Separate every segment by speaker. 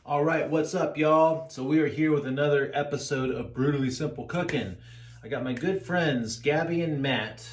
Speaker 1: All right, what's up, y'all? So we are here with another episode of Brutally Simple Cooking. I got my good friends, Gabby and Matt,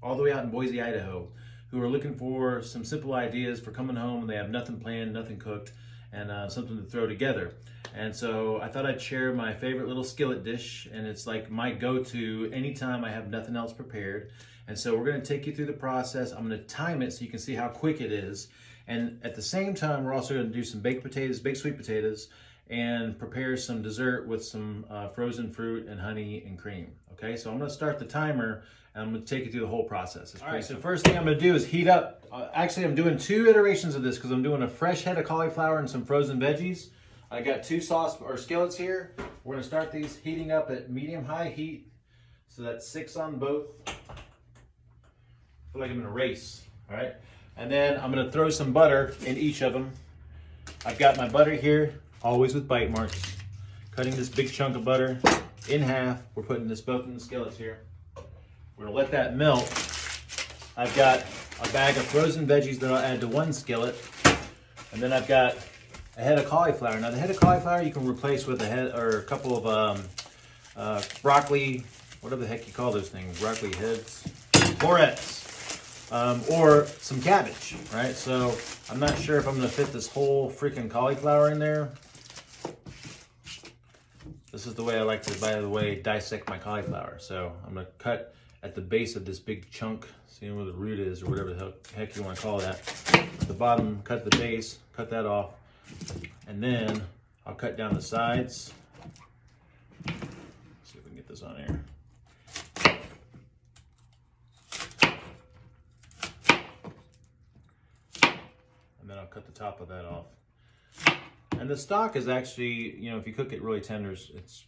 Speaker 1: all the way out in Boise, Idaho, who are looking for some simple ideas for coming home and they have nothing planned, nothing cooked, and something to throw together. And so I thought I'd share my favorite little skillet dish, and it's like my go-to anytime I have nothing else prepared. And so we're gonna take you through the process. I'm gonna time it so you can see how quick it is. And at the same time, we're also gonna do some baked potatoes, baked sweet potatoes, and prepare some dessert with some frozen fruit and honey and cream. Okay, so I'm gonna start the timer and I'm gonna take you through the whole process. All right, so first thing I'm gonna do is heat up. Actually, I'm doing two iterations of this because I'm doing a fresh head of cauliflower and some frozen veggies. I got two skillets here. We're gonna start these heating up at medium-high heat. So that's 6 on both. I feel like I'm in a race, all right? And then I'm gonna throw some butter in each of them. I've got my butter here, always with bite marks. Cutting this big chunk of butter in half. We're putting this both in the skillets here. We're gonna let that melt. I've got a bag of frozen veggies that I'll add to one skillet. And then I've got a head of cauliflower. Now the head of cauliflower you can replace with a head or a couple of broccoli, whatever the heck you call those things, broccoli heads, florets. Or some cabbage, right? So I'm not sure if I'm gonna fit this whole freaking cauliflower in there. This is the way I like to, by the way, dissect my cauliflower. So I'm gonna cut at the base of this big chunk, seeing where the root is, or whatever the heck you wanna call that. At the bottom, cut the base, cut that off. And then I'll cut down the sides. Let's see if we can get this on here. And then I'll cut the top of that off. And the stock is actually, you know, if you cook it really tender, it's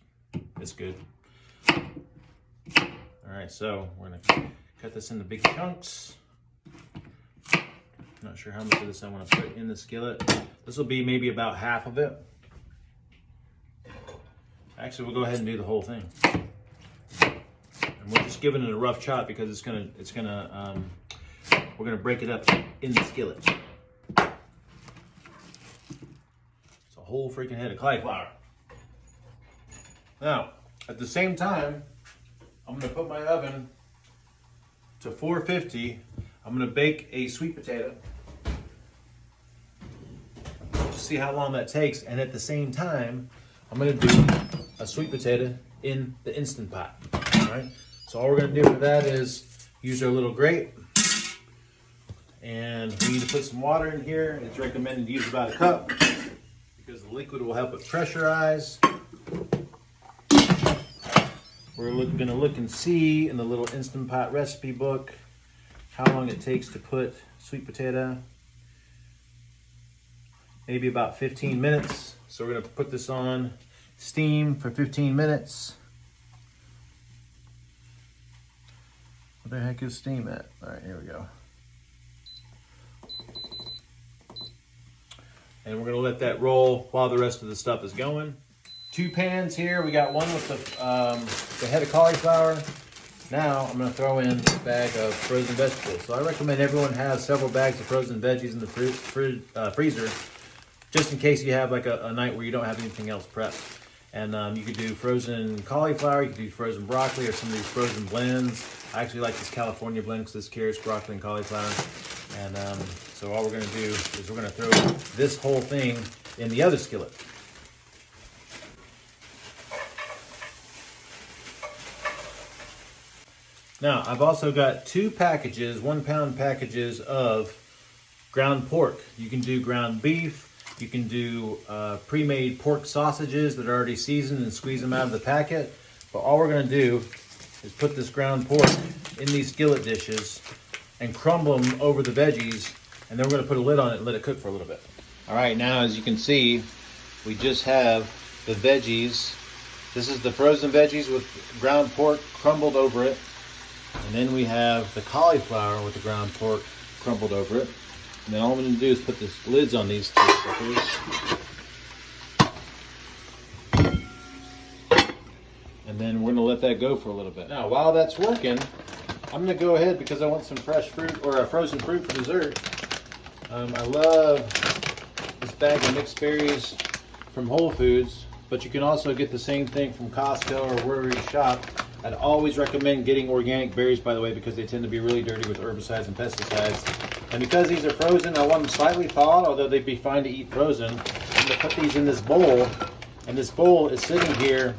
Speaker 1: good. All right, so we're gonna cut this into big chunks. Not sure how much of this I want to put in the skillet. This will be maybe about half of it. Actually, we'll go ahead and do the whole thing. And we're just giving it a rough chop because we're gonna break it up in the skillet. Whole freaking head of cauliflower. Now, at the same time, I'm gonna put my oven to 450. I'm gonna bake a sweet potato. Just see how long that takes. And at the same time, I'm gonna do a sweet potato in the Instant Pot. All right. So all we're gonna do for that is use our little grate. And we need to put some water in here. It's recommended to use about a cup, because the liquid will help it pressurize. We're gonna look and see in the little Instant Pot recipe book how long it takes to put sweet potato. Maybe about 15 minutes. So we're gonna put this on steam for 15 minutes. Where the heck is steam at? All right, here we go. And we're gonna let that roll while the rest of the stuff is going. 2 pans here. We got one with the head of cauliflower. Now I'm gonna throw in a bag of frozen vegetables. So I recommend everyone has several bags of frozen veggies in the freezer, just in case you have like a night where you don't have anything else prepped. And you could do frozen cauliflower, you could do frozen broccoli, or some of these frozen blends. I actually like this California blend because this carrots, broccoli, and cauliflower. And so all we're gonna do is we're gonna throw this whole thing in the other skillet. Now, I've also got 2 packages, 1-pound packages of ground pork. You can do ground beef, you can do pre-made pork sausages that are already seasoned and squeeze them out of the packet. But all we're gonna do is put this ground pork in these skillet dishes and crumble them over the veggies, and then we're gonna put a lid on it and let it cook for a little bit. All right, now as you can see, we just have the veggies. This is the frozen veggies with ground pork crumbled over it. And then we have the cauliflower with the ground pork crumbled over it. And then all I'm gonna do is put the lids on these 2 suckers. And then we're gonna let that go for a little bit. Now, while that's working, I'm gonna go ahead, because I want some fresh fruit or a frozen fruit for dessert. I love this bag of mixed berries from Whole Foods, but you can also get the same thing from Costco or wherever you shop. I'd always recommend getting organic berries, by the way, because they tend to be really dirty with herbicides and pesticides. And because these are frozen, I want them slightly thawed, although they'd be fine to eat frozen. I'm going to put these in this bowl, and this bowl is sitting here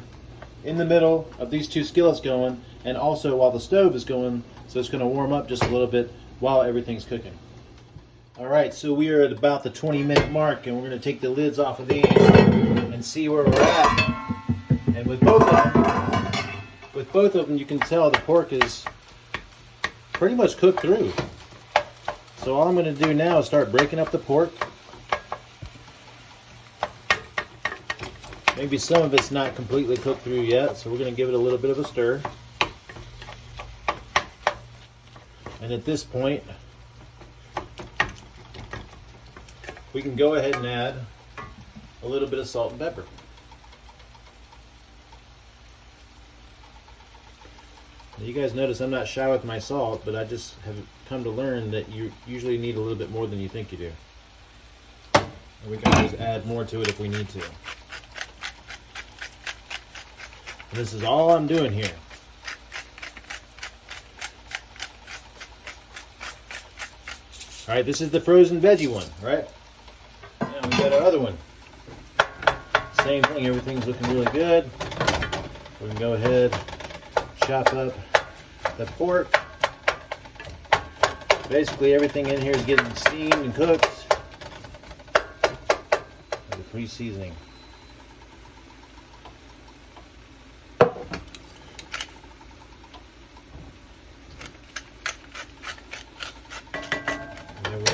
Speaker 1: in the middle of these two skillets going, and also while the stove is going, so it's going to warm up just a little bit while everything's cooking. All right, so we are at about the 20-minute mark, and we're going to take the lids off of these and see where we're at. And with both of them, you can tell the pork is pretty much cooked through. So all I'm going to do now is start breaking up the pork. Maybe some of it's not completely cooked through yet, so we're going to give it a little bit of a stir. And at this point, we can go ahead and add a little bit of salt and pepper. Now you guys notice I'm not shy with my salt, but I just have come to learn that you usually need a little bit more than you think you do. And we can always add more to it if we need to. And this is all I'm doing here. All right, this is the frozen veggie one, right? Now we got our other one. Same thing, everything's looking really good. We can go ahead, chop up the pork. Basically everything in here is getting steamed and cooked. With the pre-seasoning.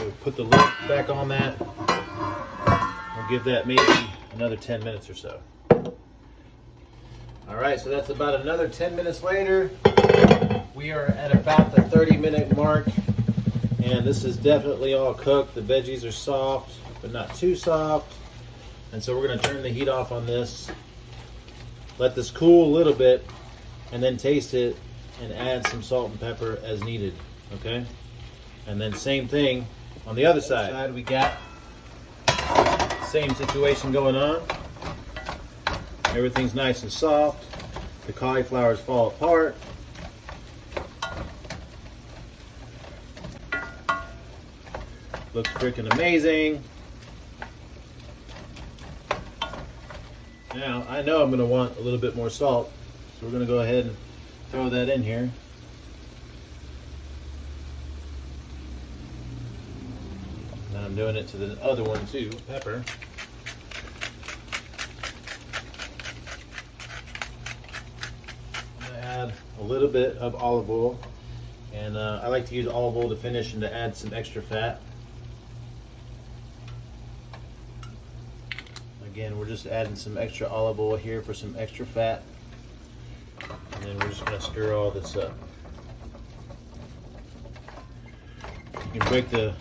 Speaker 1: We'll put the lid back on that. We'll give that maybe another 10 minutes or so. All right, so that's about another 10 minutes later. We are at about the 30-minute mark, and this is definitely all cooked. The veggies are soft, but not too soft. And so we're going to turn the heat off on this, let this cool a little bit, and then taste it and add some salt and pepper as needed, okay? And then same thing on the other side. We got same situation going on. Everything's nice and soft. The cauliflowers fall apart. Looks freaking amazing. Now, I know I'm going to want a little bit more salt, so we're going to go ahead and throw that in here. Now I'm doing it to the other one too, pepper. I'm going to add a little bit of olive oil, and I like to use olive oil to finish and to add some extra fat. Again, we're just adding some extra olive oil here for some extra fat, and then we're just going to stir all this up. You can break the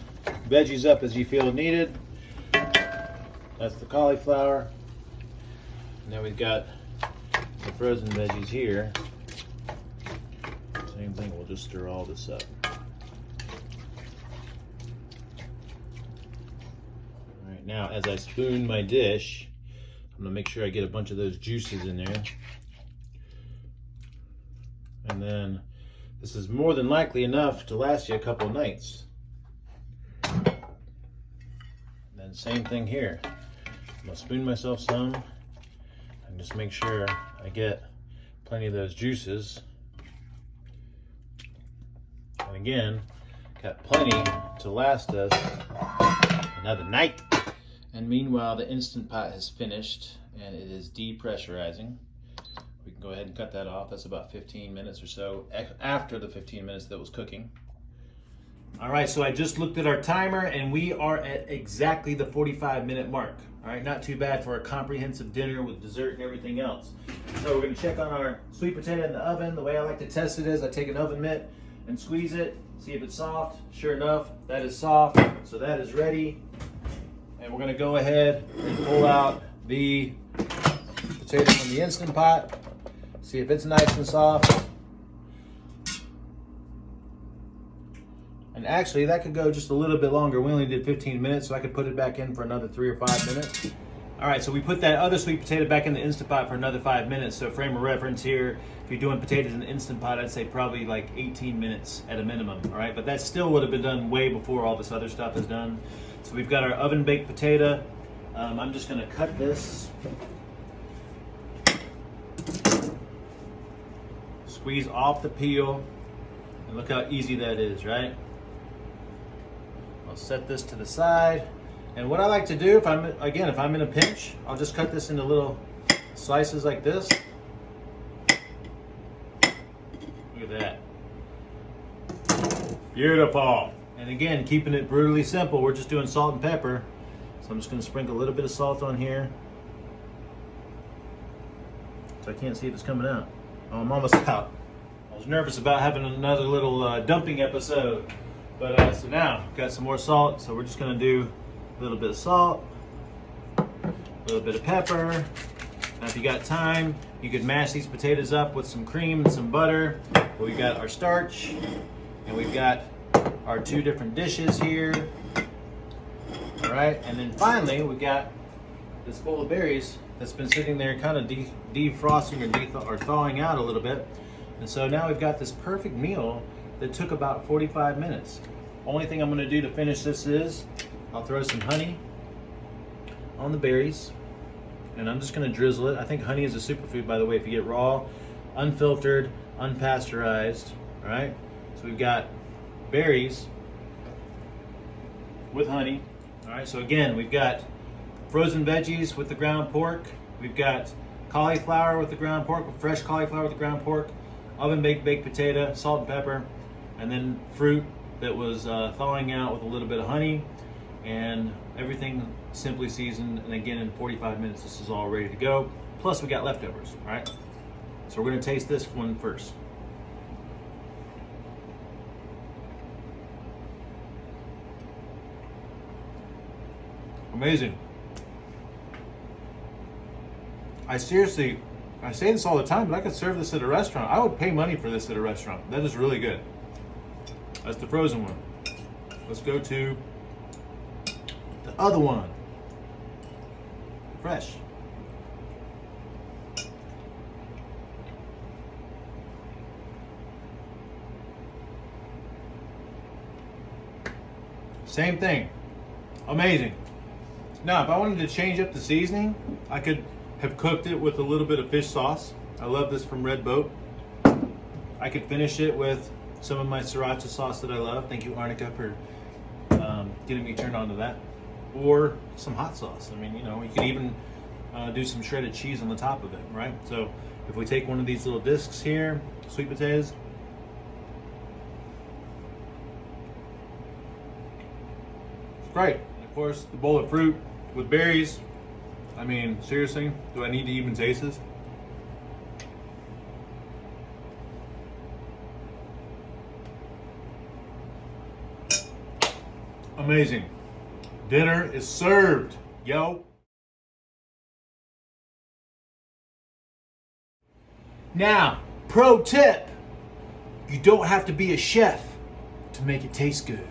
Speaker 1: veggies up as you feel needed. That's the cauliflower. Now we've got the frozen veggies here. Same thing, we'll just stir all this up. All right, now as I spoon my dish, I'm gonna make sure I get a bunch of those juices in there. And then this is more than likely enough to last you a couple of nights. And same thing here. I'm gonna spoon myself some and just make sure I get plenty of those juices. And again, got plenty to last us another night. And meanwhile, the Instant Pot has finished and it is depressurizing. We can go ahead and cut that off. That's about 15 minutes or so after the 15 minutes that was cooking. All right, so I just looked at our timer and we are at exactly the 45-minute mark. All right, not too bad for a comprehensive dinner with dessert and everything else. So we're gonna check on our sweet potato in the oven. The way I like to test it is I take an oven mitt and squeeze it, see if it's soft. Sure enough, that is soft, so that is ready. And we're gonna go ahead and pull out the potato from the Instant Pot, see if it's nice and soft. And actually that could go just a little bit longer. We only did 15 minutes, so I could put it back in for another 3 or 5 minutes. All right, so we put that other sweet potato back in the Instant Pot for another 5 minutes. So frame of reference here, if you're doing potatoes in the Instant Pot, I'd say probably like 18 minutes at a minimum, all right? But that still would have been done way before all this other stuff is done. So we've got our oven baked potato. I'm just gonna cut this. Squeeze off the peel, and look how easy that is, right? I'll set this to the side. And what I like to do, if I'm in a pinch, I'll just cut this into little slices like this. Look at that. Beautiful. And again, keeping it brutally simple, we're just doing salt and pepper. So I'm just gonna sprinkle a little bit of salt on here. So I can't see if it's coming out. Oh, I'm almost out. I was nervous about having another little dumping episode. But so now, got some more salt. So we're just gonna do a little bit of salt, a little bit of pepper. Now if you got time, you could mash these potatoes up with some cream and some butter. But we got our starch, and we've got our two different dishes here. All right, and then finally we got this bowl of berries that's been sitting there kind of defrosting or thawing out a little bit. And so now we've got this perfect meal that took about 45 minutes. Only thing I'm gonna do to finish this is I'll throw some honey on the berries, and I'm just gonna drizzle it. I think honey is a superfood, by the way, if you get raw, unfiltered, unpasteurized, all right? So we've got berries with honey. All right, so again, we've got frozen veggies with the ground pork. We've got cauliflower with the ground pork, fresh cauliflower with the ground pork, oven baked potato, salt and pepper, and then fruit that was thawing out with a little bit of honey, and everything simply seasoned. And again, in 45 minutes, this is all ready to go. Plus, we got leftovers, all right? So we're gonna taste this one first. Amazing. I say this all the time, but I could serve this at a restaurant. I would pay money for this at a restaurant. That is really good. That's the frozen one. Let's go to the other one. Fresh. Same thing. Amazing. Now, if I wanted to change up the seasoning, I could have cooked it with a little bit of fish sauce. I love this from Red Boat. I could finish it with some of my sriracha sauce that I love. Thank you, Arnica, for getting me turned on to that. Or some hot sauce. I mean, you know, you could even do some shredded cheese on the top of it, right? So if we take one of these little discs here, sweet potatoes, it's great. And of course, the bowl of fruit with berries. I mean, seriously, do I need to even taste this? Amazing. Dinner is served, yo. Now, pro tip, you don't have to be a chef to make it taste good.